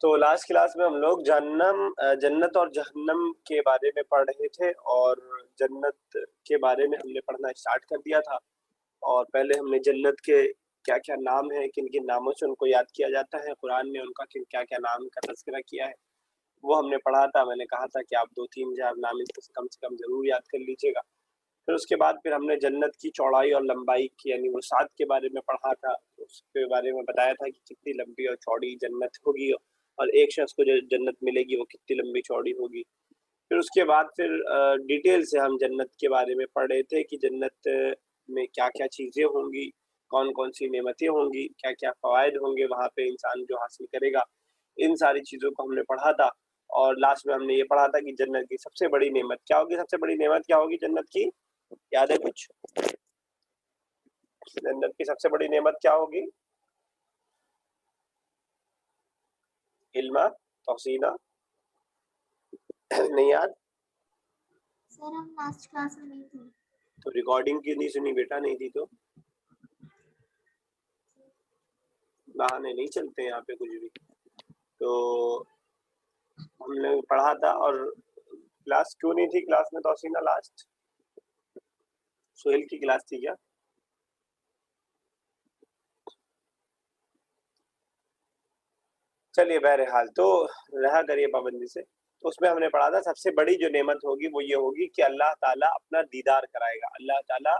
تو last class میں ہم لوگ جنت اور جہنم کے بارے میں پڑھ رہے تھے، اور جنت کے بارے میں ہم نے پڑھنا اسٹارٹ کر دیا تھا، اور پہلے ہم نے جنت کے کیا کیا نام ہیں، کن کن ناموں سے ان کو یاد کیا جاتا ہے، قرآن نے ان کا کیا کیا نام کا تذکرہ کیا ہے وہ ہم نے پڑھا تھا۔ میں نے کہا تھا کہ آپ 2-3 نام اس سے کم ضرور یاد کر لیجیے گا۔ پھر اس کے بعد پھر ہم نے جنت کی چوڑائی اور لمبائی کی یعنی وسعت کے بارے میں پڑھا تھا، اس کے بارے میں بتایا تھا کہ کتنی لمبی اور چوڑی جنت ہوگی، اور ایک شخص کو جو جنت ملے گی وہ کتنی لمبی چوڑی ہوگی۔ پھر اس کے بعد پھر ڈیٹیل سے ہم جنت کے بارے میں پڑھ رہے تھے کہ جنت میں کیا کیا چیزیں ہوں گی، کون کون سی نعمتیں ہوں گی، کیا کیا فوائد ہوں گے وہاں پہ انسان جو حاصل کرے گا، ان ساری چیزوں کو ہم نے پڑھا تھا۔ اور لاسٹ میں ہم نے یہ پڑھا تھا کہ جنت کی سب سے بڑی نعمت کیا ہوگی، سب سے بڑی نعمت کیا ہوگی جنت کی، یاد ہے کچھ؟ جنت کی سب سے بڑی نعمت کیا ہوگی؟ علما، توسینا، نہیں یاد؟ سر ہم لاسٹ کلاس میں نہیں تھے تو ریکارڈنگ کی نہیں سنی بیٹا؟ نہیں تھی تو بہانے نہیں چلتے یہاں پہ کچھ بھی۔ تو ہم نے پڑھا تھا، اور کلاس کیوں نہیں تھی کلاس میں توسینا؟ لاسٹ سہیل کی کلاس تھی کیا؟ چلیے بہرحال تو رہا کریے پابندی سے۔ تو اس میں ہم نے پڑھا تھا سب سے بڑی جو نعمت ہوگی وہ یہ ہوگی کہ اللہ تعالیٰ اپنا دیدار کرائے گا، اللہ تعالیٰ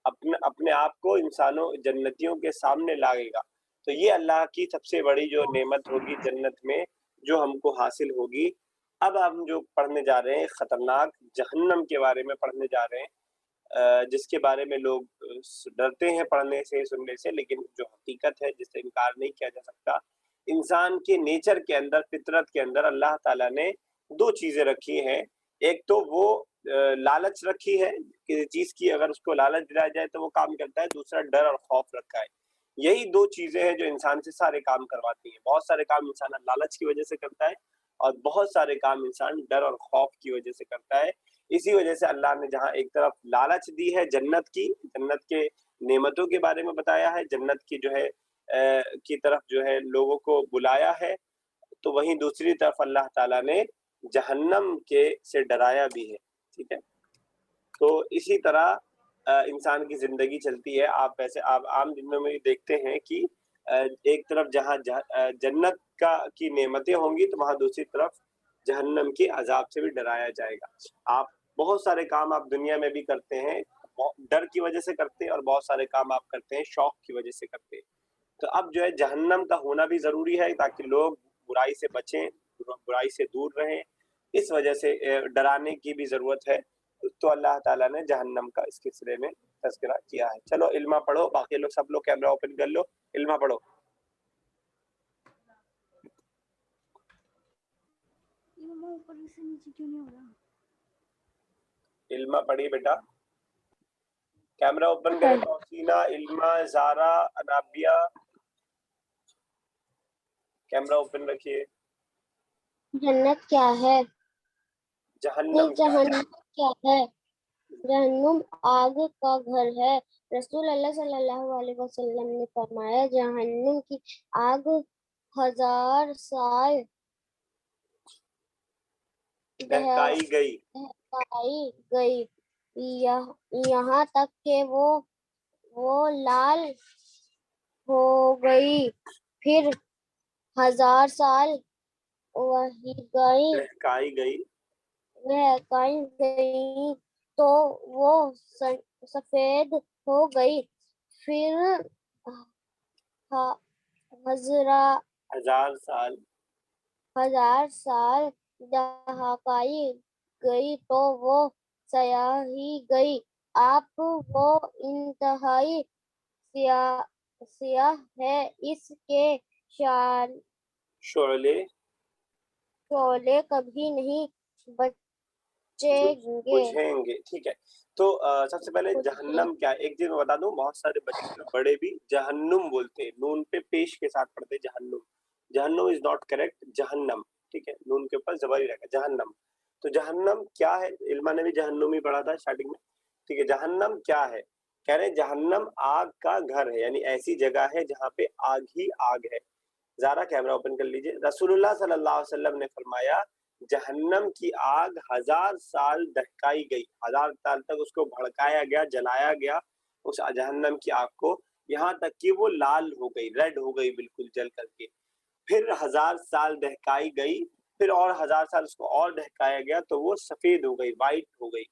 اپنے آپ کو انسانوں جنتیوں کے سامنے لائے گا۔ تو یہ اللہ کی سب سے بڑی جو نعمت ہوگی جنت میں جو ہم کو حاصل ہوگی۔ اب ہم جو پڑھنے جا رہے ہیں خطرناک جہنم کے بارے میں پڑھنے جا رہے ہیں، جس کے بارے میں لوگ ڈرتے ہیں پڑھنے سے سننے سے، لیکن جو حقیقت ہے جس سے انکار نہیں کیا جا سکتا، انسان کے نیچر کے اندر، فطرت کے اندر اللہ تعالیٰ نے 2 چیزیں رکھی ہیں۔ ایک تو وہ لالچ رکھی ہے، کسی چیز کی اگر اس کو لالچ دلایا جائے تو وہ کام کرتا ہے، دوسرا ڈر اور خوف رکھا ہے۔ یہی 2 چیزیں ہیں جو انسان سے سارے کام کرواتی ہیں۔ بہت سارے کام انسان لالچ کی وجہ سے کرتا ہے، اور بہت سارے کام انسان ڈر اور خوف کی وجہ سے کرتا ہے۔ اسی وجہ سے اللہ نے جہاں ایک طرف لالچ دی ہے جنت کے نعمتوں کے بارے میں بتایا ہے، جنت کی جو ہے کی طرف جو ہے لوگوں کو بلایا ہے، تو وہیں دوسری طرف اللہ تعالیٰ نے جہنم کے سے ڈرایا بھی ہے، ٹھیک ہے؟ تو اسی طرح انسان کی زندگی چلتی ہے۔ آپ عام دنوں میں دیکھتے ہیں کہ ایک طرف جہاں جنت کی نعمتیں ہوں گی تو وہاں دوسری طرف جہنم کے عذاب سے بھی ڈرایا جائے گا۔ آپ بہت سارے کام آپ دنیا میں بھی کرتے ہیں ڈر کی وجہ سے کرتے ہیں، اور بہت سارے کام آپ کرتے ہیں شوق کی وجہ سے کرتے ہیں۔ تو اب جو ہے جہنم کا ہونا بھی ضروری ہے تاکہ لوگ برائی سے بچیں، برائی سے دور رہیں، اس وجہ سے ڈرانے کی بھی ضرورت ہے۔ تو اللہ تعالیٰ نے جہنم کا اس سلسلے میں تذکرہ کیا ہے۔ چلو علما پڑھو، باقی لوگ سب لوگ کیمرہ اوپن کر لو، علما پڑھو۔ اوپر سے نیچے کیوں نہیں ہو رہا؟ علما پڑھی بیٹا، کیمرہ اوپن کرے۔ توسینا، علما، زارا، انابیہ، کیمرہ اوپن رکھیے۔ جنت کیا ہے؟ جہنم کیا ہے؟ کیا ہے؟ جہنم آگ کا گھر ہے۔ رسول اللہ صلی اللہ علیہ وسلم نے فرمایا جہنم کی آگ 1000 سال دہکائی گئی یہاں تک کہ وہ لال ہو گئی، پھر 1000 سال دہکائی گئی تو وہ سفید ہو گئی، پھر 1000 سال دہکائی گئی تو وہ سیاہی گئی، آپ وہ انتہائی سیاہ ہے، اس کے شعلے کبھی نہیں بجھیں گے، ٹھیک ہے؟ تو سب سے پہلے جہنم کیا ہے ایک چیز میں بتا دوں، بہت سارے بچے بڑے بھی جہنم بولتے ہیں، نون پہ پیش کے ساتھ پڑھتے جہنم۔ جہنم از ناٹ کریکٹ، جہنم، ٹھیک ہے؟ نون کے اوپر زبر ہی رکھا جہنم۔ تو جہنم کیا ہے؟ علما نے بھی جہنم ہی پڑھا تھا اسٹارٹنگ میں، ٹھیک ہے؟ جہنم کیا ہے؟ کہہ رہے جہنم آگ کا گھر ہے، یعنی ایسی جگہ ہے جہاں پہ آگ ہی آگ ہے۔ ज़ारा कैमरा ओपन कर लीजिए। रसूलुल्लाह सल्लल्लाहु अलैहि वसल्लम ने फरमाया जहन्नम की आग 1000 साल दहकाई गई, 1000 साल तक उसको भड़काया गया, जलाया गया उस जहन्नम की आग को, यहाँ तक कि वो लाल हो गई, रेड हो गई बिल्कुल जल करके। फिर 1000 साल दहकाई गई, फिर और 1000 साल उसको और दहकाया गया तो वो सफ़ेद हो गई, वाइट हो गई।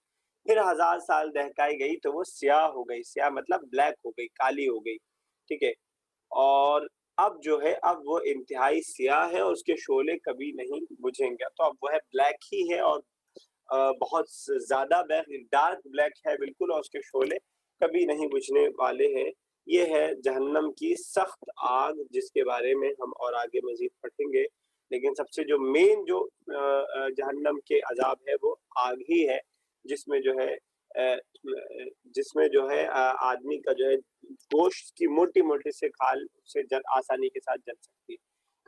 फिर 1000 साल दहकाई गई तो वो स्याह हो गई, स्याह मतलब ब्लैक हो गई, काली हो गई, ठीक है। और अब जो है, अब वो इंतहाई स्याह है और उसके शोले कभी नहीं बुझेंगे। तो अब वो है ब्लैक ही है और बहुत ज़्यादा ब्लैक, डार्क ब्लैक है बिल्कुल, और उसके शोले कभी नहीं बुझने वाले हैं। ये है जहन्नम की सख्त आग, जिसके बारे में हम और आगे मजीद पढ़ेंगे। लेकिन सबसे जो मेन जो जहन्नम के अजाब है वो आग ही है, जिसमें जो है जिसमें जो है आदमी का जो है गोश्त की मोटी मोटी से खाल से जल आसानी के साथ जल सकती है।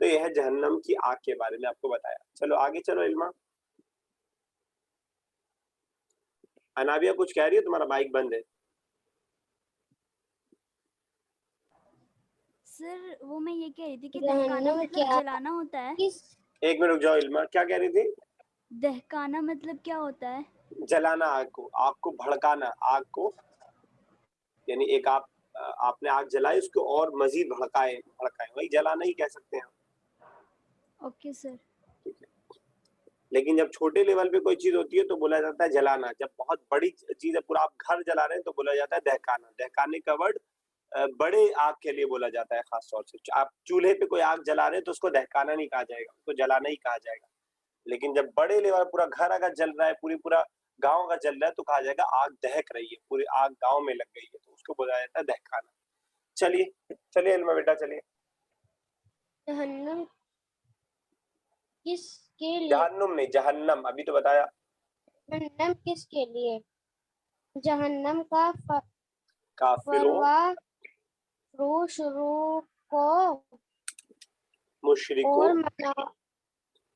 तो यह है जहन्नम की आग के बारे में आपको बताया। चलो आगे चलो इल्मा। अनाबिया कुछ कह रही है, तुम्हारा माइक बंद है। सर वो मैं ये कह रही थी कि दहकाना जहन्नम मतलब क्या जलाना होता है। किस एक मिनट रुक जाओ इल्मा, क्या कह रही थी? दहकाना मतलब क्या होता है? जलाना, आग को भड़काना, आग को यानी एक आपने आग जलाई उसको और मजीद भड़काए, वही जलाना ही कह सकते हैं। Okay sir. ठीक है। लेकिन जब छोटे लेवल पे कोई चीज होती है तो बोला जाता है जलाना। जब बहुत बड़ी चीज है, पूरा आप घर जला रहे हैं, तो बोला जाता है दहकाना। दहकाने का वर्ड बड़े आग के लिए बोला जाता है खास तौर से। आप चूल्हे पे कोई आग जला रहे हैं तो उसको दहकाना नहीं कहा जाएगा, उसको जलाना ही कहा जाएगा। लेकिन जब बड़े लेवल पूरा घर अगर जल रहा है, पूरा गांव अगर जल रहा है, तो कहा जाएगा आग दहक रही है, पूरी आग गांव में लग गई है, तो उसको बोला जाता है दहकाना। चलिए चलिए इल्मा बेटा चलिए। जहन्नम किसके लिए? जहन्नुम नहीं, जहन्नम अभी तो बताया। जहन्नम किसके लिए? जहन्नम का काफिरों, फरवा शुरू को मुशरिकों, और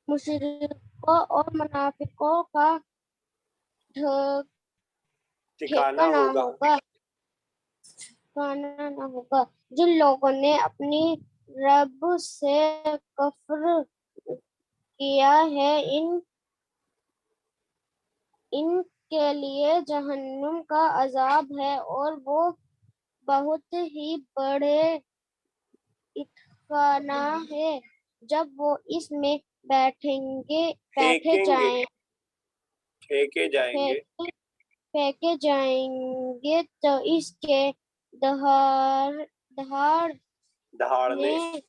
मुशरिकों और मुनाफिकों का ठिकाना ठिकाना होगा। होगा, ठिकाना न होगा। जिन लोगों ने अपनी रब से कफ्र किया है, इनके लिए जहन्नुम का अजाब है और वो बहुत ही बड़े ठिकाना है। जब वो इसमें बैठे फेंके जाएंगे फेंके जाएंगे तो इसके दहाड़ दहाड़ने,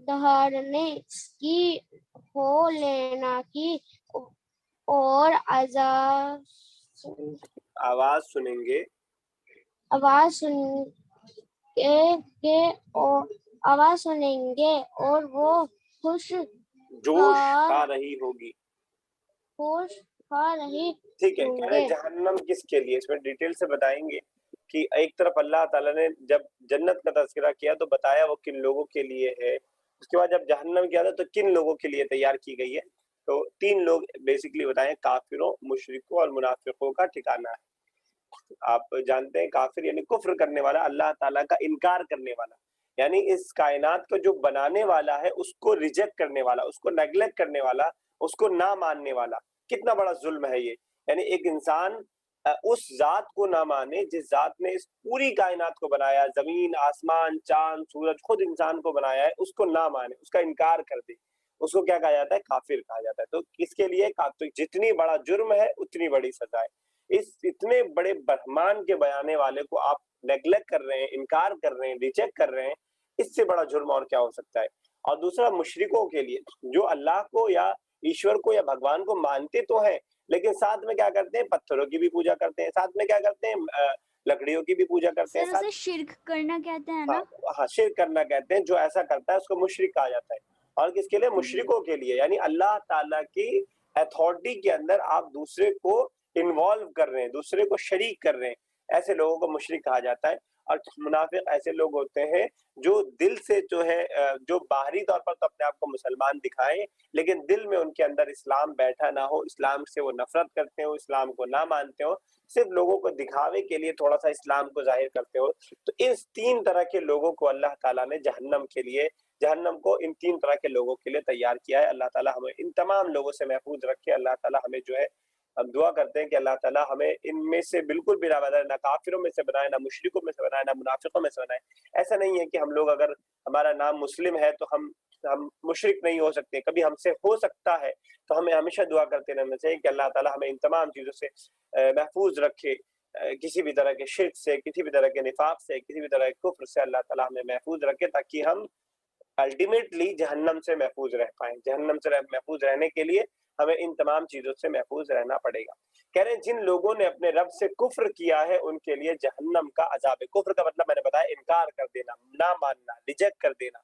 दहाड़ने की हो लेना की और आवाज सुनेंगे, आवाज सुनेंगे और वो खुश जोश खा खा रही होगी। रही ठीक है, कह रहे होंगे। जहन्नम किसके लिए, इसमें डिटेल से बताएंगे कि एक तरफ अल्लाह ताला ने जब जन्नत का तज़किरा किया तो बताया वो किन लोगों के लिए है। उसके बाद जब जहन्नम किया था तो किन लोगों के लिए तैयार की गई है। तो 3 लोग बेसिकली बताए, काफिरों, मुशरिकों और मुनाफिकों का ठिकाना है। आप जानते हैं काफिर यानी कुफ्र करने वाला, अल्लाह ताला का इनकार करने वाला, यानी इस कायनात को जो बनाने वाला है उसको रिजेक्ट करने वाला, उसको नेग्लेक्ट करने वाला, उसको ना मानने वाला। कितना बड़ा जुल्म है ये। यानी एक इंसान उस जात को ना माने जिस जात ने इस पूरी कायनात को बनाया, जमीन, आसमान, चांद, सूरज, खुद इंसान को बनाया है, उसको ना माने, उसका इनकार कर दे, उसको क्या कहा जाता है? काफिर कहा जाता है। तो किसके लिए? तो जितनी बड़ा जुर्म है उतनी बड़ी सजा है। इस इतने बड़े ब्रह्मांड के बयाने वाले को आप नेग्लेक्ट कर रहे हैं, इनकार कर रहे हैं, रिजेक्ट कर रहे हैं, इससे बड़ा जुर्म और क्या हो सकता है। और दूसरा मुशरिकों के लिए, जो अल्लाह को या ईश्वर को या भगवान को मानते तो हैं, लेकिन साथ में क्या करते हैं? पत्थरों की भी पूजा करते हैं, साथ में क्या करते हैं? लकड़ियों की भी पूजा करते हैं, सर साथ उसे शिर्क करना कहते हैं हाँ, ना? हाँ, शिर्क करना कहते हैं। जो ऐसा करता है उसको मुशरिक कहा जाता है। और किसके लिए? मुशरिकों के लिए, यानी अल्लाह ताला की अथॉरिटी के अंदर आप दूसरे को इन्वॉल्व कर रहे हैं, दूसरे को शरीक कर रहे हैं, ऐसे लोगों को मुशरिक कहा जाता है। और मुनाफिक ऐसे लोग होते हैं जो दिल से जो है जो बाहरी तौर पर तो अपने आप को मुसलमान दिखाएं, लेकिन दिल में उनके अंदर इस्लाम बैठा ना हो, इस्लाम से वो नफरत करते हो, इस्लाम को ना मानते हो, सिर्फ लोगों को दिखावे के लिए थोड़ा सा इस्लाम को जाहिर करते हो। तो इस 3 तरह के लोगों को अल्लाह ताला ने जहन्नम के लिए जहन्नम को इन 3 तरह के लोगों के लिए तैयार किया है। अल्लाह ताला हमें इन तमाम लोगों से महफूज रखे। अल्लाह ताला हमें जो है, हम दुआ करते हैं कि अल्लाह ताला हमें इनमें से बिल्कुल भी ना बनाए, ना काफिरों में से बनाए, ना मुशरिकों में से बनाए, ना मुनाफिकों में से बनाए। ऐसा नहीं है कि हम लोग अगर हमारा नाम मुस्लिम है तो हम मुशरिक नहीं हो सकते, कभी हमसे हो सकता है। तो हमें हमेशा दुआ करते रहना चाहिए कि अल्लाह ताला हमें इन तमाम चीज़ों से महफूज रखे, किसी भी तरह के शिर्क से, किसी भी तरह के निफाक से, किसी भी तरह के कुफ्र से अल्लाह ताला हमें महफूज रखे, ताकि हम अल्टीमेटली जहन्नम से महफूज रह पाएं। जहन्नम से महफूज रहने के लिए हमें इन तमाम चीज़ों से महफूज रहना पड़ेगा। कह रहे हैं जिन लोगों ने अपने रब से कुफ्र किया है उनके लिए जहन्नम का अजाब है। कुफ्र का मतलब मैंने बताया इनकार कर देना, ना मानना, रिजेक्ट कर देना।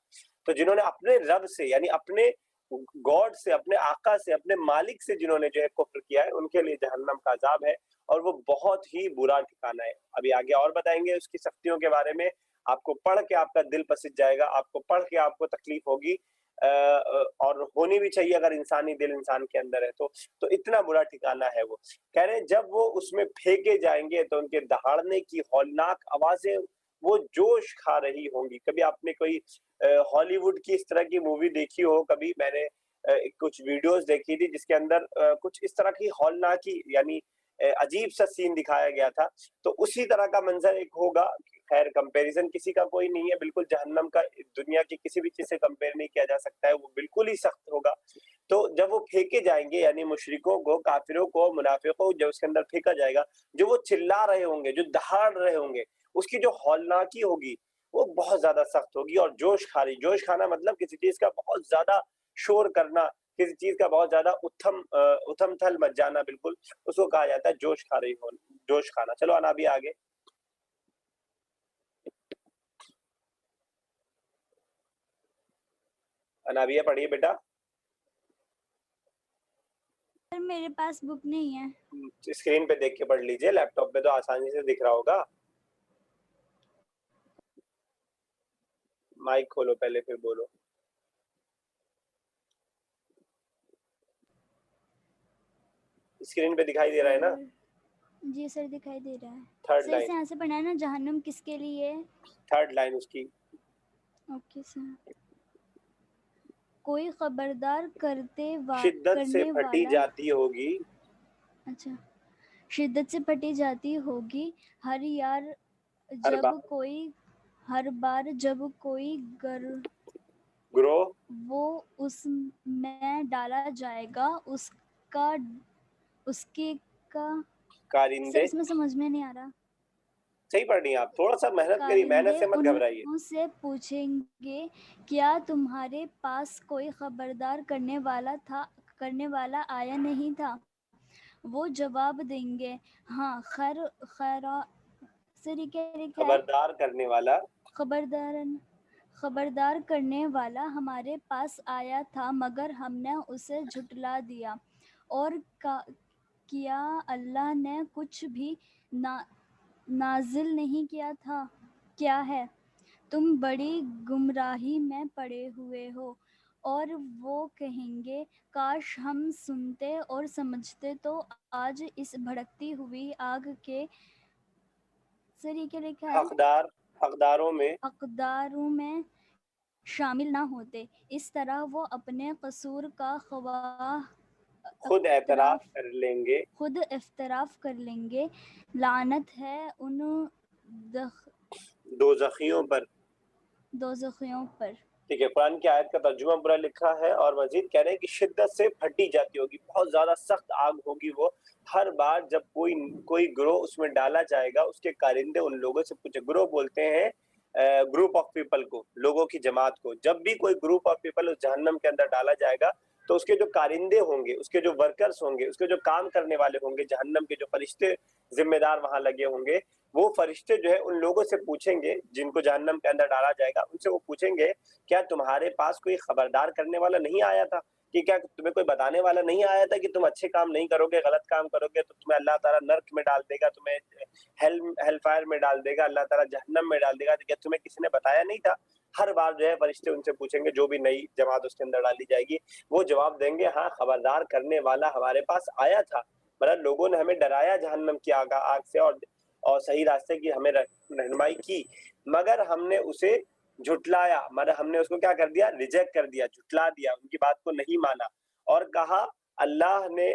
तो जिन्होंने अपने रब से यानी अपने गॉड से, अपने आका से, अपने मालिक से जिन्होंने जो है कुफ्र किया है उनके लिए जहन्नम का अजाब है और वो बहुत ही बुरा ठिकाना है। अभी आगे और बताएंगे उसकी सख्तियों के बारे में। आपको पढ़ के आपका दिल पसीज जाएगा, आपको पढ़ के आपको तकलीफ होगी, और होनी भी चाहिए अगर इंसानी दिल इंसान के अंदर है तो इतना बुरा ठिकाना है वो। कह रहे हैं जब वो उसमें फेंके जाएंगे तो उनके दहाड़ने की हौलनाक आवाजें वो जोश खा रही होंगी। कभी आपने कोई हॉलीवुड की इस तरह की मूवी देखी हो? कभी मैंने कुछ वीडियोस देखी थी जिसके अंदर कुछ इस तरह की हौलनाकी यानी अजीब सा सीन दिखाया गया था। तो उसी तरह का मंजर एक होगा। खैर कंपैरिजन किसी का कोई नहीं है, बिल्कुल जहन्नम का दुनिया की किसी भी चीज से कंपेयर नहीं किया जा सकता है, वो बिल्कुल ही सख्त होगा। तो जब वो फेंके जाएंगे यानी मुशरिकों को, काफिरों को, मुनाफिकों को जब उसके अंदर फेंका जाएगा, जो वो चिल्ला रहे होंगे, जो दहाड़ रहे होंगे, उसकी जो हौलनाकी होगी वो बहुत ज्यादा सख्त होगी। और जोश खाना मतलब किसी चीज का बहुत ज्यादा शोर करना, किसी चीज का बहुत ज्यादा उथम थल मच जाना, बिल्कुल उसको कहा जाता है जोश खाना। चलो आना भी आगे। अनाबिया पढ़िए बेटा। सर मेरे पास बुक नहीं है। स्क्रीन पे देख के पढ़ लीजिए, लैपटॉप पे तो आसानी से दिख रहा होगा। माइक खोलो पहले फिर बोलो। स्क्रीन पे दिखाई दे रहा है ना? जी सर दिखाई दे रहा है। थर्ड सर लाइन, इसे यहाँ से पढ़ना है ना, जहन्नम किसके लिए? थर्ड लाइन उसकी। Okay sir. कोई खबरदार शिद्दत से करने फटी वाला, जाती होगी, अच्छा, शिद्दत से फटी जाती होगी हर बार जब कोई ग्रो वो उसमें डाला जाएगा, उसके का सर कारिंदे। इसमें समझ में नहीं आ रहा। सही पढ़ रही हैं आप, थोड़ा सा मेहनत करिए, मेहनत कारिंदे से मत घबराइए। उनसे पूछेंगे क्या तुम्हारे पास कोई खबरदार करने वाला आया नहीं था? वो जवाब देंगे हाँ, सर ये क्या लिखा है? खबरदार करने वाला, खबरदार करने वाला हमारे पास आया था मगर हमने उसे झुटला दिया। और क्या अल्लाह ने कुछ भी नाजिल नहीं किया था? क्या है? तुम बड़ी गुमराही में पड़े हुए हो। और वो कहेंगे काश हम सुनते और समझते तो आज इस भड़कती हुई आग के, सर ये क्या लिखा है? हकदारों में शामिल ना होते। इस तरह वो अपने कसूर का खुद एतराफ कर लेंगे। लानत है उन दोज़खियों पर। दोज़खियों पर। ठीक है, कुरान की आयत का तर्जुमा पूरा लिखा है और मजीद कह रहे हैं कि शिद्दत से फटी जाती होगी, बहुत ज्यादा सख्त आग होगी वो। हर बार जब कोई ग्रोह उसमें डाला जाएगा, उसके कारिंदे उन लोगों से पूछे, ग्रोह बोलते हैं ग्रुप ऑफ पीपल को, लोगों की जमात को। जब भी कोई ग्रुप ऑफ पीपल उस जहन्नम के अंदर डाला जाएगा तो उसके जो कारिंदे होंगे, उसके जो वर्कर्स होंगे, उसके जो काम करने वाले होंगे, जहन्नम के जो फरिश्ते जिम्मेदार वहां लगे होंगे, वो फरिश्ते जो है उन लोगों से पूछेंगे जिनको जहन्नम के अंदर डाला जाएगा, उनसे वो पूछेंगे क्या तुम्हारे पास कोई खबरदार करने वाला नहीं आया था? कि क्या तुम्हें कोई बताने वाला नहीं आया था कि तुम अच्छे काम नहीं करोगे, गलत काम करोगे तो तुम्हें अल्लाह ताला नर्क में डाल देगा, तुम्हें हेल फायर में डाल देगा, अल्लाह ताला जहन्नम में डाल देगा? तो क्या तुम्हें किसी ने बताया नहीं था? हर बार जो है फरिश्ते उनसे पूछेंगे, जो भी नई जमात उसके अंदर डाली जाएगी, वो जवाब देंगे हाँ, खबरदार करने वाला हमारे पास आया था। मतलब लोगों ने हमें डराया जहन्नम की आग से और सही रास्ते की हमें रहनुमाई की, मगर हमने उसे झुटलाया, मतलब हमने उसको क्या कर दिया, रिजेक्ट कर दिया, झुटला दिया, उनकी बात को नहीं माना। और कहा अल्लाह ने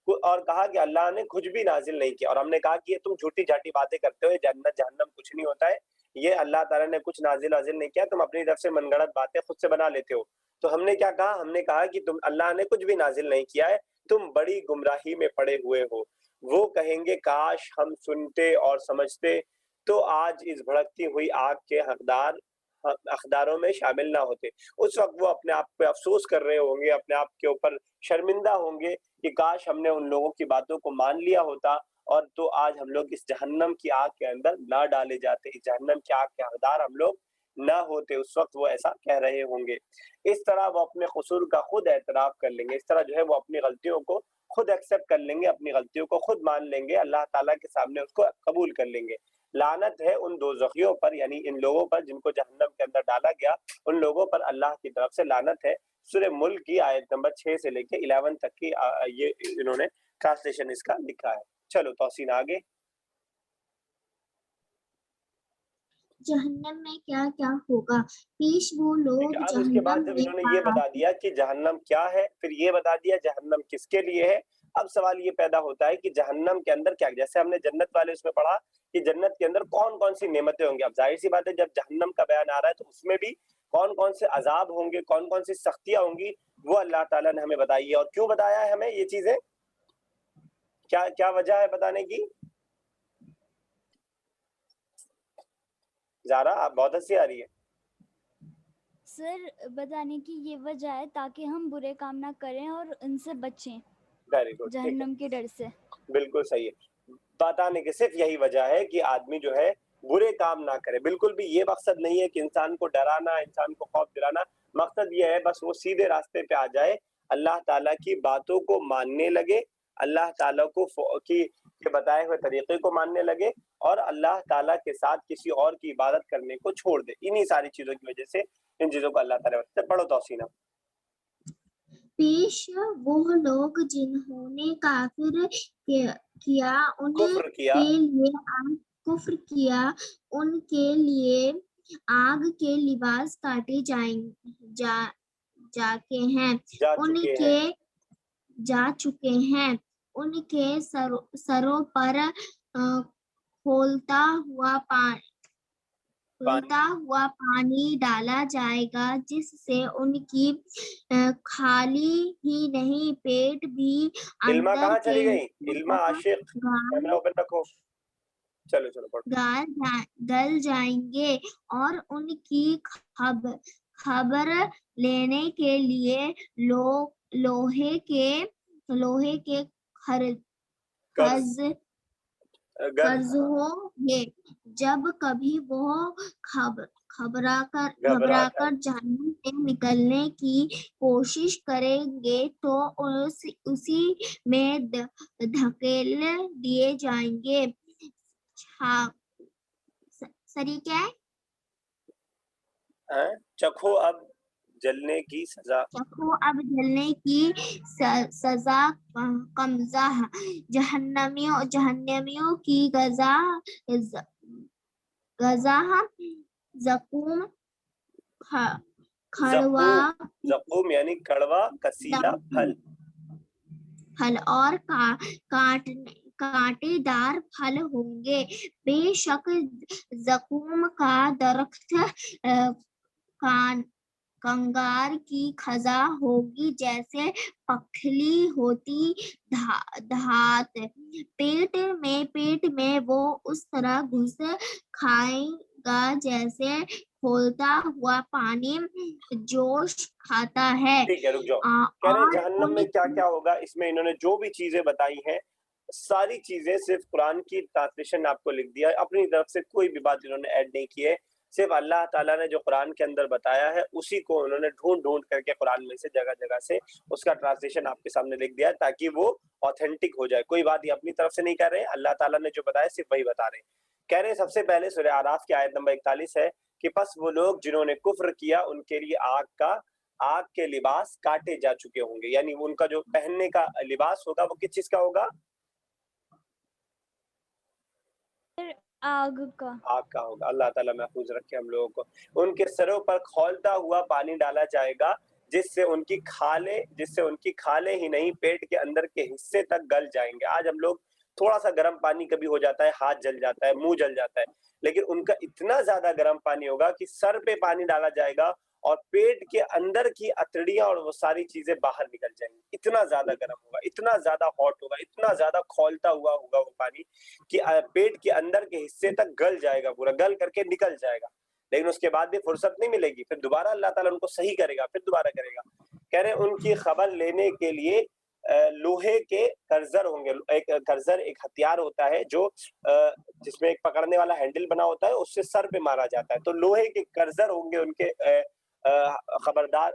और कहा कि अल्लाह ने कुछ भी नाजिल नहीं किया, और हमने कहा कि ये तुम झूठी झाटी बातें करते हो, जन्नत जहन्नम कुछ नहीं होता है, ये अल्लाह ताला ने कुछ नाजिल नहीं किया, तुम अपनी तरफ से मनगढ़ंत बातें खुद से बना लेते हो। तो हमने क्या कहा, हमने कहा कि तुम अल्लाह ने कुछ भी नाजिल नहीं किया है, तुम बड़ी गुमराही में पड़े हुए हो। वो कहेंगे काश हम सुनते और समझते तो आज इस भड़कती हुई आग के हकदारों में शामिल ना होते। उस वक्त वो अपने आप पे अफसोस कर रहे होंगे, अपने आप के ऊपर शर्मिंदा होंगे कि काश हमने उन लोगों की बातों को मान लिया होता, और तो आज हम लोग इस जहन्नम की आग के अंदर ना डाले जाते, इस जहन्नम की आग के हकदार हम लोग ना होते। उस वक्त वो ऐसा कह रहे होंगे। इस तरह वो अपने कसूर का खुद एतराफ कर लेंगे, इस तरह जो है वो अपनी गलतियों को खुद एक्सेप्ट कर लेंगे, अपनी गलतियों को खुद मान लेंगे, अल्लाह ताला के सामने उसको कबूल कर लेंगे। लानत है उन दोज़खियों पर, यानी इन लोगों पर जिनको जहन्नम के अंदर डाला गया, उन लोगों पर अल्लाह की तरफ से लानत है। सूरह मुल्क की आयत नंबर 6 से लेके 11 तक की ये इन्होंने ट्रांसलेशन इसका लिखा है। चलो तौसीन आगे। जहन्नम में क्या क्या होगा, पेश वो लोग अब उसके बाद जहन्नम जब में इन्होंने ये बता दिया कि जहन्नम क्या है, फिर ये बता दिया जहन्नम किसके लिए है, अब सवाल ये पैदा होता है कि जहन्नम के अंदर क्या, जैसे हमने जन्नत वाले उसमें पढ़ा कि जन्नत के अंदर कौन कौन सी नेमतें होंगी। अब जाहिर सी बात है, जब जहन्नम का बयान आ रहा है तो उसमें भी कौन कौन से अजाब होंगे, कौन कौन सी सख्तियां होंगी, वो अल्लाह ताला ने हमें बताई है। और क्यों बताया है हमें ये चीजें, क्या क्या वजह है बताने की? ज़ारा आप बहुत हंसी आ रही है। सर बताने की ये वजह है ताकि हम बुरे काम ना करें और उनसे बचें, वेरी गुड, ठीक है, जहन्नम के डर से। बिल्कुल सही है। बताने की सिर्फ यही वजह है कि आदमी जो है बुरे काम ना करे। बिल्कुल भी ये मकसद नहीं है कि इंसान को डराना, इंसान को खौफ दिलाना। मकसद ये है बस वो सीधे रास्ते पे आ जाए, अल्लाह ताला की बातों को मानने लगे, अल्लाह ताला को के बताए हुए तरीके को मानने लगे, और अल्लाह ताला के साथ किसी और की इबादत करने को छोड़ दे। इन्हीं सारी चीजों की वजह से इन चीजों को अल्लाह ताला बताते। पढ़ो तौसीना। पेश वो लोग जिन्होंने किया कुफ्र किया, कुफ्र किया, उनके लिए आग के लिबास काटे जाके हैं, जा चुके हैं, जा चुके हैं, उनके सरों पर खौलता हुआ पानी डाला जाएगा, जिससे उनकी खाली ही नहीं पेट भी इल्मा अंदर कहाँ के चली गई? इल्मा आशिक, कैमरा ओपन रखो। चलो चलो पढ़ो। गल जाएंगे, और उनकी खबर लेने के लिए लोहे के कर्ज कर्ज होंगे। जब कभी वो घबरा कर कर जहन्नम से निकलने की कोशिश करेंगे तो उसी में धकेल दिए जाएंगे। सरी क्या है? चखो अब जलने की सजा, चखो अब जलने की सजा कमजा, जहन्नमियों की गजा जकूम खड़वा जकूम यानी कड़वा कसीला फल और कांटेदार फल होंगे। बेशक जकूम का दरख्त कंगार की खजा होगी, जैसे पखली होती धात। पेट में वो उस तरह घुस खाएगा जैसे खोलता हुआ पानी जोश खाता है। ठीक है, रुक जाओ। कह रहे हैं जहन्नम में क्या क्या होगा। इसमें इन्होंने जो भी चीजें बताई हैं, सारी चीजें सिर्फ कुरान की ट्रांसलेशन आपको लिख दिया, अपनी तरफ से कोई भी बात इन्होंने ऐड नहीं की है। सिर्फ अल्लाह ताला ने जो कुरान के अंदर बताया है उसी को उन्होंने ढूंढ ढूंढ करके कुरान में से जगह जगह से उसका ट्रांसलेशन आपके सामने लिख दिया, ताकि वो ऑथेंटिक हो जाए। कोई बात ये अपनी तरफ से नहीं कर रहे, अल्लाह ताला ने जो बताया सिर्फ वही बता रहे हैं। कह रहे हैं सबसे पहले सूरह आराफ की आयत नंबर 41 है कि बस वो लोग जिन्होंने कुफ्र किया उनके लिए आग के लिबास काटे जा चुके होंगे, यानी उनका जो पहनने का लिबास होगा वो किस चीज का होगा? आग का। आग का होगा। अल्लाह ताला महफूज रखे हम लोगों को। उनके सरों पर खौलता हुआ पानी डाला जाएगा जिससे उनकी खालें ही नहीं पेट के अंदर के हिस्से तक गल जाएंगे। आज हम लोग थोड़ा सा गर्म पानी कभी हो जाता है, हाथ जल जाता है, मुंह जल जाता है, लेकिन उनका इतना ज्यादा गर्म पानी होगा कि सर पे पानी डाला जाएगा और पेट के अंदर की अतड़ियां और वो सारी चीजें बाहर निकल जाएंगी। इतना ज्यादा गर्म होगा, इतना ज्यादा हॉट होगा, इतना ज्यादा खौलता हुआ होगा वो पानी कि पेट के अंदर के हिस्से तक गल जाएगा, पूरा गल करके निकल जाएगा। लेकिन उसके बाद भी फुर्सत नहीं मिलेगी, फिर दोबारा अल्लाह ताला उनको सही करेगा, फिर दोबारा करेगा। कह रहे हैं उनकी खबर लेने के लिए लोहे के करजर होंगे। एक करजर एक हथियार होता है जो जिसमें एक पकड़ने वाला हैंडल बना होता है, उससे सर पे मारा जाता है। तो लोहे के करजर होंगे उनके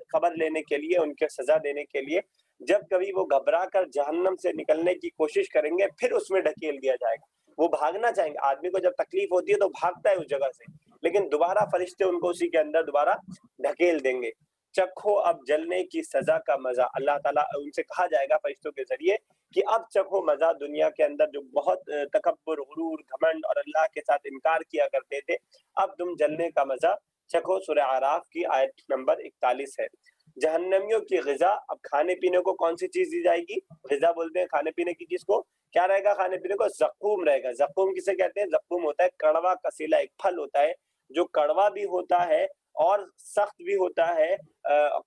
खबर लेने के लिए, उनके सजा देने के लिए। जब कभी वो घबरा कर जहन्नम से निकलने की कोशिश करेंगे फिर उसमें ढकेल दिया जाएगा। वो भागना चाहेंगे, आदमी को जब तकलीफ होती है तो भागता है उस जगह से, लेकिन दोबारा फरिश्ते उनको उसी के अंदर दोबारा ढकेल देंगे। चखो अब जलने की सजा का मजा। अल्लाह ताला उनसे कहा जाएगा फरिश्तों के जरिए कि अब चखो मजा दुनिया के अंदर जो बहुत तकब्बुर, गुरूर, घमंड और अल्लाह के साथ इनकार किया करते थे, अब तुम जलने का मजा चखो। सूरह आराफ की आयत नंबर 41 है। जहन्नमियों की ग़िज़ा, अब खाने पीने को कौन सी चीज दी जाएगी? ग़िज़ा बोलते हैं खाने पीने की चीज को। क्या रहेगा खाने पीने को? ज़क़ूम रहेगा। ज़क़ूम किसे कहते हैं? ज़क़ूम होता है कड़वा कसीला, एक फल होता है जो कड़वा भी होता है और सख्त भी होता है,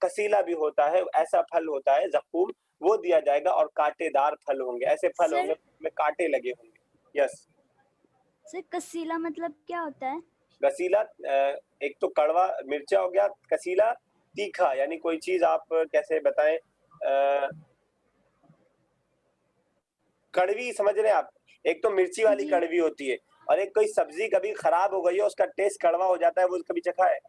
कसीला भी होता है, ऐसा फल होता है ज़क़ूम, वो दिया जाएगा। और कांटेदार फल होंगे, ऐसे फल होंगे जिसमें कांटे लगे होंगे। यस सर कसीला मतलब क्या होता है? कसीला एक तो कड़वा मिर्चा हो गया, कसीला तीखा, यानी कोई चीज आप कैसे बताएं, कड़वी समझ रहे हैं आप? एक तो मिर्ची वाली जी। कड़वी होती है, और एक कोई सब्जी कभी खराब हो गई है उसका टेस्ट कड़वा हो जाता है, वो कभी चखा है?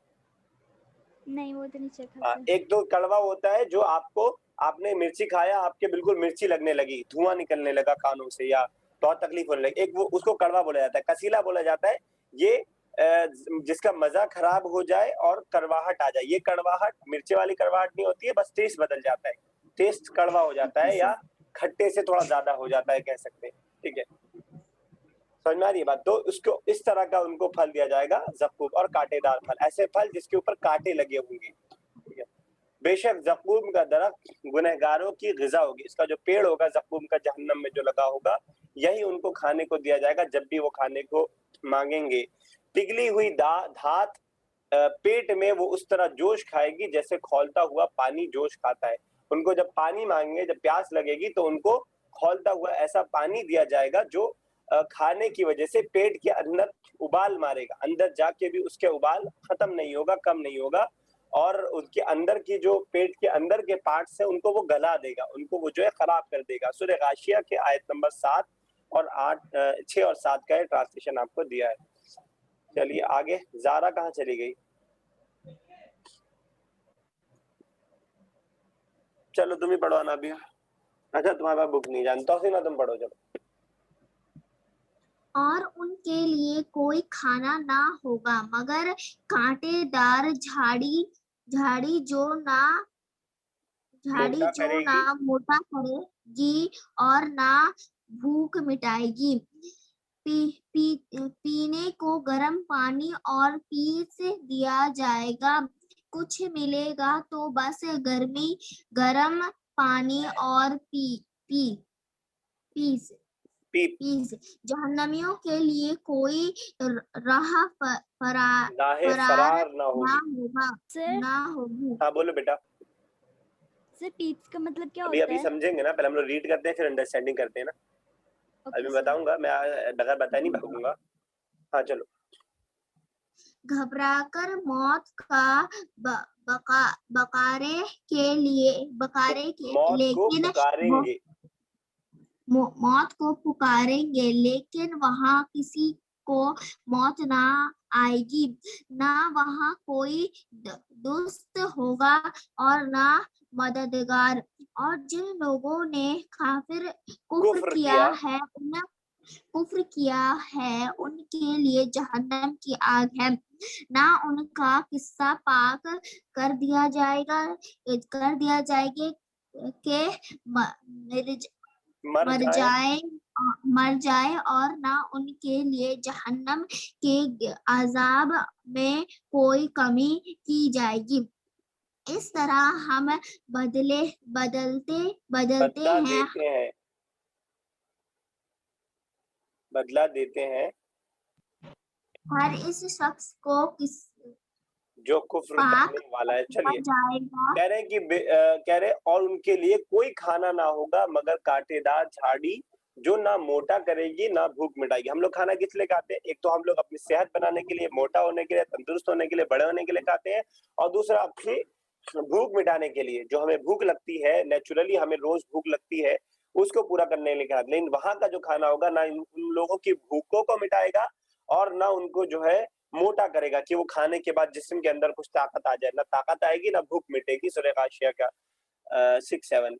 नहीं वो तो नहीं चखा हाँ, सर। एक तो कड़वा होता है जो आपने मिर्ची खाया, आपके बिल्कुल मिर्ची लगने लगी, धुआं निकलने लगा कानों से या बहुत तकलीफ होने लगी, एक वो उसको कड़वा बोला जाता है। कसीला बोला जाता है ये जिसका मजा खराब हो जाए और कड़वाहट आ जाए। ये कड़वाहट मिर्ची वाली कड़वाहट नहीं होती है, बस टेस्ट बदल जाता है, टेस्ट कड़वा हो जाता है या खट्टे से थोड़ा ज्यादा हो जाता है, कह सकते हैं। ठीक है, समझ में आ रही है बात? तो उसको इस तरह का उनको फल दिया जाएगा, ज़क़ूम, और कांटेदार फल, ऐसे फल जिसके ऊपर कांटे लगे होंगे। ठीक है, बेशक ज़क़ूम का दरख्त गुनहगारों की ग़िज़ा होगी। इसका जो पेड़ होगा ज़क़ूम का, जहन्नम में जो लगा होगा, यही उनको खाने को दिया जाएगा जब भी वो खाने को मांगेंगे। पिघली हुई धात पेट में वो उस तरह जोश खाएगी जैसे खौलता हुआ पानी जोश खाता है। उनको जब पानी मांगेंगे, जब प्यास लगेगी तो उनको खौलता हुआ ऐसा पानी दिया जाएगा जो खाने की वजह से पेट के अंदर उबाल मारेगा, अंदर जाके भी उसके उबाल खत्म नहीं होगा, कम नहीं होगा, और उसके अंदर की जो पेट के अंदर के पार्ट्स है उनको वो गला देगा, उनको वो जो है खराब कर देगा। सूरह गाशिया के आयत नंबर 7 और 8, 6 और 7 का ट्रांसलेशन आपको दिया है। चलिए आगे, ज़ारा कहाँ चली गई? चलो तुम ही पढ़ो ना अभी। अच्छा तुम्हारे पास बुक नहीं, जानता हूँ ना, तुम पढ़ो चलो। और उनके लिए कोई खाना ना होगा मगर कांटेदार झाड़ी जो ना मोटा करेगी और ना भूख मिटाएगी। पीने को गर्म पानी और पीस दिया जाएगा। कुछ मिलेगा तो बस गर्म पानी और पीस। जहन्नमियों के लिए कोई राह फरार ना होगी। हाँ बोलो बेटा। सर पीप्स का मतलब क्या होता है? अभी समझेंगे ना, पहले हम लोग रीड करते हैं फिर अंडरस्टैंडिंग करते हैं ना। अभी मैं बताऊंगा, मैं बगैर बताए नहीं भागूंगा। हाँ चलो। घबराकर मौत का बकारे के मौत को पुकारेंगे, लेकिन वहाँ किसी को मौत ना आएगी, ना वहाँ कोई दोस्त होगा और ना मददगार। और जिन लोगों ने कुफ्र किया है उनके लिए जहन्नम की आग है, ना उनका किस्सा पाक कर दिया जाएगा कि मर जाए مر جائے اور نہ ان کے لیے جہنم کے عذاب میں کوئی کمی کی جائے گی۔ اس طرح ہم بدلتے بدلہ ہیں دیتے ہیں، بدلہ دیتے ہیں ہر اس شخص کو جو کفر پاک کرنے والا ہے۔ چلیے جائے گا۔ کہہ رہے ہیں کہ کہہ رہے اور ان کے لیے کوئی کھانا نہ ہوگا مگر کانٹے دار جھاڑی جو نہ موٹا کرے گی نہ بھوک مٹائے گی۔ ہم لوگ کھانا کس لیے کھاتے ہیں؟ ایک تو ہم لوگ اپنی صحت بنانے کے لیے، موٹا ہونے کے لیے، تندرست ہونے کے لیے، بڑے ہونے کے لیے کھاتے ہیں، اور دوسرا اپنی بھوک مٹانے کے لیے، جو ہمیں بھوک لگتی ہے نیچرلی، ہمیں روز بھوک لگتی ہے، اس کو پورا کرنے کے لیے کھاتے ہیں۔ لیکن وہاں کا جو کھانا ہوگا نہ ان لوگوں کی بھوکوں کو مٹائے گا اور نہ ان کو جو ہے موٹا کرے گا کہ وہ کھانے کے بعد جسم کے اندر کچھ طاقت آ جائے، نہ طاقت آئے گی نہ بھوک مٹے گی۔ سورہ غاشیہ کا 6-7۔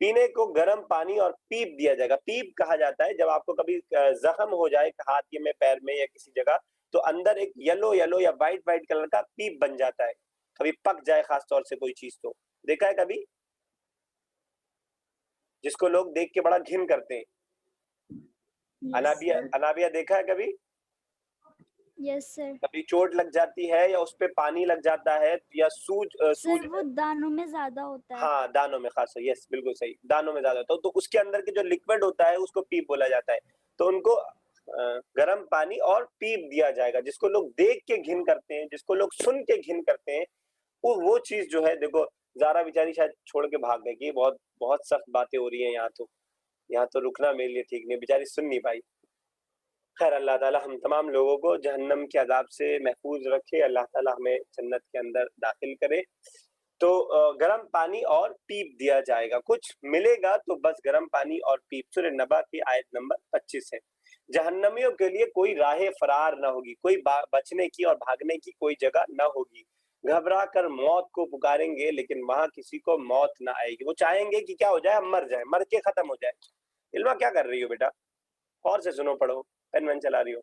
پینے کو گرم پانی اور پیپ دیا جائے گا۔ پیپ کہا جاتا ہے جب آپ کو کبھی زخم ہو جائے ہاتھ میں، پیر میں یا کسی جگہ، تو اندر ایک یلو یا وائٹ کلر کا پیپ بن جاتا ہے، کبھی پک جائے خاص طور سے کوئی چیز تو دیکھا ہے کبھی، جس کو لوگ دیکھ کے بڑا گھن کرتے ہیں۔ انابیہ دیکھا ہے کبھی؟ یس سر۔ کبھی چوٹ لگ جاتی ہے یا اس پہ پانی لگ جاتا ہے یا سر وہ دانوں میں زیادہ ہوتا ہے۔ ہاں دانوں میں خاص، یس بالکل صحیح، دانوں میں زیادہ ہوتا ہے، تو اس کے اندر کے جو لکوڈ ہوتا ہے اس کو پیپ بولا جاتا ہے۔ تو ان کو گرم پانی اور پیپ دیا جائے گا۔ جس کو لوگ دیکھ کے گھن کرتے ہیں، جس کو لوگ سن کے گھن کرتے ہیں، وہ چیز جو ہے، دیکھو زارا بیچاری شاید چھوڑ کے بھاگ گئی کہ بہت سخت باتیں ہو رہی ہیں یہاں تو رکنا میرے لیے ٹھیک نہیں، بیچاری سن نہیں پائی۔ خیر، اللہ تعالی ہم تمام لوگوں کو جہنم کے عذاب سے محفوظ رکھے، اللہ تعالی ہمیں جنت کے اندر داخل کرے۔ تو گرم پانی اور پیپ دیا جائے گا، کچھ ملے گا تو بس گرم پانی اور پیپ۔ سورہ نبا کی آیت نمبر 25 ہے۔ جہنمیوں کے لیے کوئی راہ فرار نہ ہوگی، کوئی بچنے کی اور بھاگنے کی کوئی جگہ نہ ہوگی۔ گھبرا کر موت کو پکاریں گے لیکن وہاں کسی کو موت نہ آئے گی۔ وہ چاہیں گے کہ کیا ہو جائے، ہم مر جائیں، مر کے ختم ہو جائے۔ علما کیا کر رہی ہو بیٹا؟ اور سے سنو، پڑھو، پین وین چلا رہی ہو۔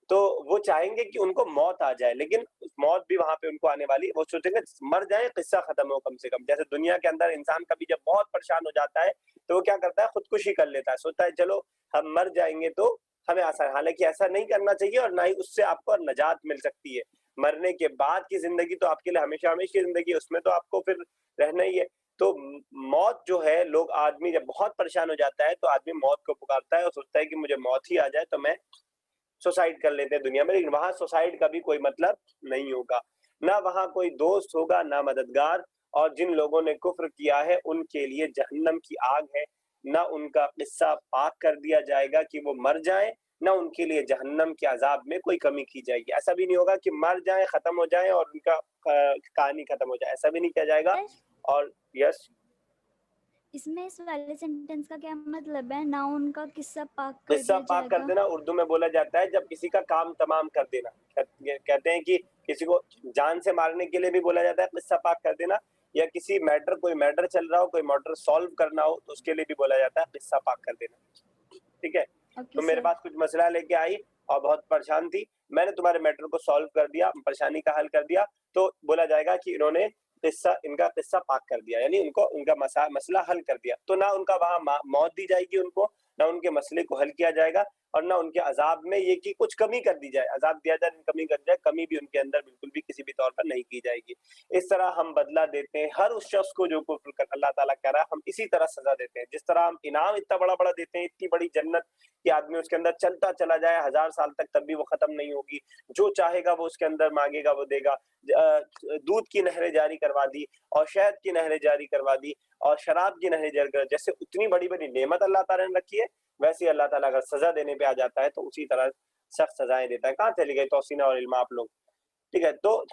تو وہ چاہیں گے کہ ان کو موت آ جائے، لیکن موت بھی وہاں پہ ان کو آنے والی، وہ سوچیں گے مر جائیں، قصہ ختم ہو کم سے کم۔ جیسے دنیا کے اندر انسان کبھی جب بہت پریشان ہو جاتا ہے تو وہ کیا کرتا ہے، خودکشی کر لیتا ہے، سوچتا ہے چلو ہم مر جائیں گے تو ہمیں آسان۔ حالانکہ ایسا نہیں کرنا چاہیے، اور نہ ہی اس سے آپ کو نجات مل سکتی ہے۔ مرنے کے بعد کی زندگی تو آپ کے لیے ہمیشہ ہمیشہ کی زندگی ہے، اس میں تو آپ کو پھر رہنا ہی ہے۔ تو موت جو ہے، آدمی جب بہت پریشان ہو جاتا ہے تو آدمی موت کو پکارتا ہے اور سوچتا ہے کہ مجھے موت ہی آ جائے تو میں سوسائڈ کر لیتے ہیں دنیا میں۔ لیکن وہاں سوسائڈ کا بھی کوئی مطلب نہیں ہوگا، نہ وہاں کوئی دوست ہوگا نہ مددگار، اور جن لوگوں نے کفر کیا ہے ان کے لیے جہنم کی آگ ہے، نہ ان کا قصہ پاک کر دیا جائے گا کہ وہ مر جائیں، نہ ان کے لیے جہنم کے عذاب میں کوئی کمی کی جائے گی۔ ایسا بھی نہیں ہوگا کہ مر جائیں، ختم ہو جائیں اور ان کا کہانی ختم ہو جائے، ایسا بھی نہیں کیا جائے گا۔ اور یس، اس میں اس والے سینٹنس کا کیا مطلب ہے، نہ ان کا قصہ پاک کر قصہ دیا پاک جائے کر گا؟ دینا اردو میں بولا جاتا ہے جب کسی کا کام تمام کر دینا۔ کہتے ہیں کہ کسی کو جان سے مارنے کے لیے بھی بولا جاتا ہے قصہ پاک کر دینا، یا کسی کوئی میٹر چل رہا ہو، کوئی میٹر سالو کرنا ہو تو اس کے لیے بھی بولا جاتا ہے قصہ پاک کر دینا۔ ٹھیک ہے، اوکے تو میرے سر۔ پاس کچھ مسئلہ لے کے آئی اور بہت پریشان تھی، میں نے تمہارے میٹر کو سالو کر دیا، پریشانی کا حل کر دیا، تو بولا جائے گا کہ انہوں نے ان کا قصہ پاک کر دیا، یعنی ان کا مسئلہ حل کر دیا۔ تو نہ ان کا وہاں موت دی جائے گی ان کو، نہ ان کے مسئلے کو حل کیا جائے گا، اور نہ ان کے عذاب میں یہ کہ کچھ کمی کر دی جائے، عذاب دیا جائے کمی کر جائے، کمی بھی ان کے اندر بالکل بھی کسی بھی طور پر نہیں کی جائے گی۔ اس طرح ہم بدلہ دیتے ہیں ہر اس شخص کو جو کفر کر، اللہ تعالیٰ کہہ رہا ہے ہم اسی طرح سزا دیتے ہیں۔ جس طرح ہم انعام اتنا بڑا بڑا دیتے ہیں، اتنی بڑی جنت کہ آدمی اس کے اندر چلتا چلا جائے 1000 سال تک تب بھی وہ ختم نہیں ہوگی، جو چاہے گا وہ اس کے اندر مانگے گا وہ دے گا۔ دودھ کی نہریں جاری کروا دی، اور شہد کی نہریں جاری کروا دی، اور شراب کی نہریں جاری کروا دی۔ جیسے اتنی بڑی بڑی نعمت اللہ تعالیٰ نے رکھی ہے، ویسے اللہ تعالیٰ اگر سزا دینے پہ آ جاتا ہے تو اسی طرح سخت سزائیں دیتا ہے۔ کہاں چلی گئی توسینہ اور علما آپ لوگ؟ ٹھیک ہے، تو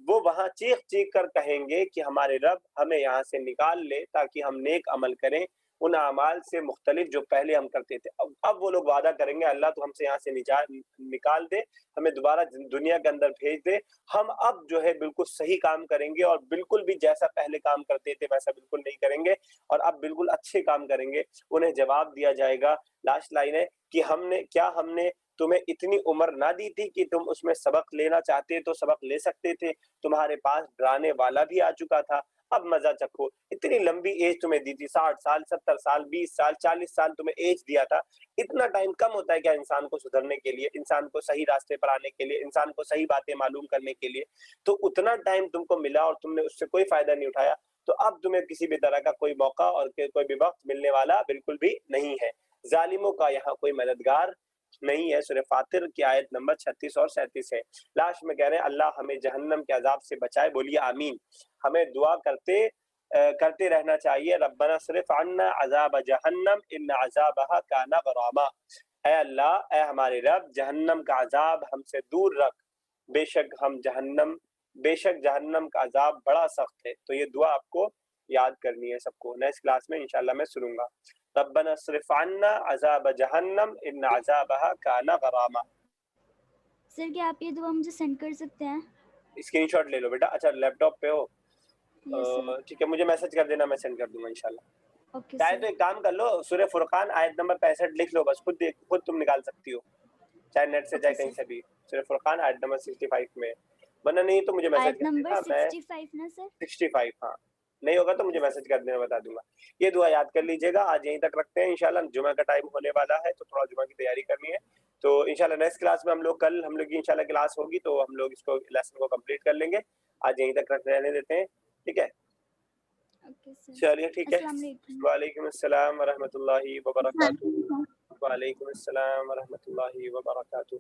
وہ وہاں چیخ چیخ کر کہیں گے کہ ہمارے رب ہمیں یہاں سے نکال لے تاکہ ہم نیک عمل کریں ان اعمال سے مختلف جو پہلے ہم کرتے تھے۔ اب وہ لوگ وعدہ کریں گے اللہ تو ہم سے یہاں سے نکال دے، ہمیں دوبارہ دنیا کے اندر بھیج دے، ہم اب جو ہے بالکل صحیح کام کریں گے، اور بالکل بھی جیسا پہلے کام کرتے تھے ویسا بالکل نہیں کریں گے، اور اب بالکل اچھے کام کریں گے۔ انہیں جواب دیا جائے گا، لاسٹ لائن ہے کہ ہم نے تمہیں اتنی عمر نہ دی تھی کہ تم اس میں سبق لینا چاہتے تو سبق لے سکتے تھے، تمہارے پاس ڈرانے والا بھی آ چکا تھا، اب مزہ چکھو. اتنی لمبی ایج تمہیں دی تھی, 60 سال 70 سال 20 سال 40 سال تمہیں ایج دیا تھا. اتنا ٹائم کم ہوتا ہے کیا انسان کو سدھرنے کے لیے, انسان کو صحیح راستے پر آنے کے لیے, انسان کو صحیح باتیں معلوم کرنے کے لیے؟ تو اتنا ٹائم تم کو ملا اور تم نے اس سے کوئی فائدہ نہیں اٹھایا, تو اب تمہیں کسی بھی طرح کا کوئی موقع اور کوئی بھی وقت ملنے والا بالکل بھی نہیں ہے. ظالموں کا یہاں کوئی مددگار نہیں ہے. سورہ فاطر کی آیت نمبر 36 اور 37 ہے. لاسٹ میں کہہ رہے ہیں اللہ ہمیں جہنم کے عذاب سے بچائے. بولیے آمین. ہمیں دعا کرتے رہنا چاہیے. ربنا صرف عنا عذاب جہنم ان عذابها کان غراما. اے اللہ, اے ہمارے رب, جہنم کا عذاب ہم سے دور رکھ, بے شک جہنم کا عذاب بڑا سخت ہے. تو یہ دعا آپ کو یاد کرنی ہے سب کو. نیکسٹ کلاس میں انشاءاللہ میں سنوں گا. ربنا صرف عنا عذاب جہنم ان عذابها کان غراما. سر کیا آپ یہ دعا مجھے سینڈ کر سکتے ہیں؟ اسکرین شاٹ لے لو بیٹا. اچھا لیپ ٹاپ پہ ہو؟ یس سر. ٹھیک ہے, مجھے میسج کر دینا, میں سینڈ کر دوں گا انشاءاللہ. اوکے چاہے سر. تو ایک کام کر لو, سورہ فرقان آیت نمبر 65 لکھ لو, بس خود تم نکال سکتی ہو, چاہے نیٹ سے چاہے اوکے کہیں سر. سے بھی. سورہ فرقان آیت نمبر 65 میں, ورنہ نہیں تو مجھے میسج آیت کر نمبر دینا. میں 65 نا سر؟ 65, ہاں نہیں ہوگا تو مجھے اوکے سر. میسج کر دینا, بتا دوں گا. یہ دعا یاد کر لیجیے گا. آج یہیں تک رکھتے ہیں انشاءاللہ. جمعہ کا ٹائم ہونے والا ہے تو تھوڑا جمعہ کی تیاری کرنی ہے. تو انشاءاللہ نیکسٹ کلاس میں کل ہم لوگ کی انشاءاللہ کلاس ہوگی تو ہم لوگ اس کو لیسن کو کمپلیٹ کر لیں گے. آج یہیں تک رہنے دیتے ہیں, ٹھیک ہے؟ Okay sir. چلیے ٹھیک ہے. السلام علیکم. وعلیکم السلام ورحمۃ اللہ وبرکاتہ. وعلیکم السلام ورحمۃ اللہ وبرکاتہ.